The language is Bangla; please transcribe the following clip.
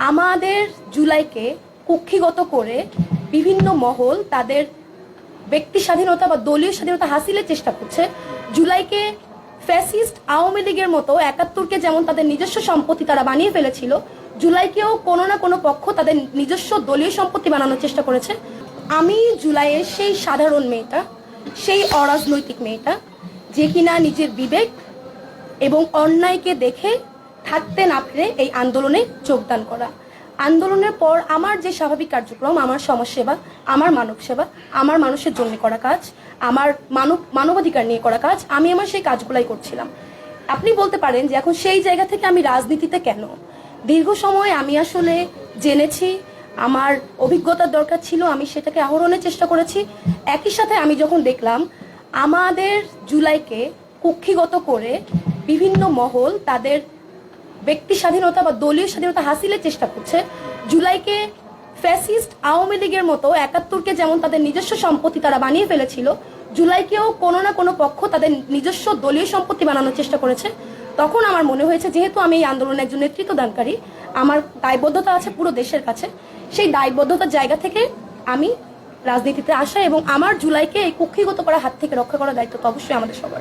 আমাদের জুলাইকে কক্ষিগত করে বিভিন্ন মহল তাদের ব্যক্তি স্বাধীনতা বা দলীয় স্বাধীনতা হাসিলের চেষ্টা করছে। জুলাইকে ফ্যাসিস্ট আওয়ামী লীগের মতো ৭১কে যেমন তাদের নিজস্ব সম্পত্তি তারা বানিয়ে ফেলেছিল, জুলাইকেও কোনো না কোনো পক্ষ তাদের নিজস্ব দলীয় সম্পত্তি বানানোর চেষ্টা করেছে। আমি জুলাইয়ের সেই সাধারণ মেয়েটা, সেই অরাজনৈতিক মেয়েটা যে কিনা নিজের বিবেক এবং অন্যায়কে দেখে থাকতে না পেরে এই আন্দোলনে যোগদান করা। আন্দোলনের পর আমার যে স্বাভাবিক কার্যক্রম, আমার সমাজসেবা, আমার মানব সেবা, আমার মানুষের জন্য করা কাজ, আমার মানবাধিকার নিয়ে করা কাজ, আমি আমার সেই কাজগুলাই করছিলাম। আপনি বলতে পারেন যে এখন সেই জায়গা থেকে আমি রাজনীতিতে কেন? দীর্ঘ সময় আমি আসলে জেনেছি, আমার অভিজ্ঞতার দরকার ছিল, আমি সেটাকে আহরণের চেষ্টা করেছি। একই সাথে আমি যখন দেখলাম আমাদের জুলাইকে কক্ষিগত করে বিভিন্ন মহল তাদের ব্যক্তি স্বাধীনতা বা দলীয় স্বাধীনতা হাসিলের চেষ্টা করছে, জুলাইকে ফ্যাসিস্ট আওয়ামী লীগের মতো ৭১কে যেমন তাদের নিজস্ব সম্পত্তি তারা বানিয়ে ফেলেছিল, জুলাইকেও কোনো না কোনো পক্ষ তাদের নিজস্ব দলীয় সম্পত্তি বানানোর চেষ্টা করেছে। তখন আমার মনে হয়েছে যেহেতু আমি এই আন্দোলনের একজন নেতৃত্ব দানকারী, আমার দায়বদ্ধতা আছে পুরো দেশের কাছে। সেই দায়বদ্ধতার জায়গা থেকে আমি রাজনীতিতে আসা এবং আমার জুলাইকে এই কক্ষিগত করা হাত থেকে রক্ষা করার দায়িত্ব তো অবশ্যই আমাদের সবার।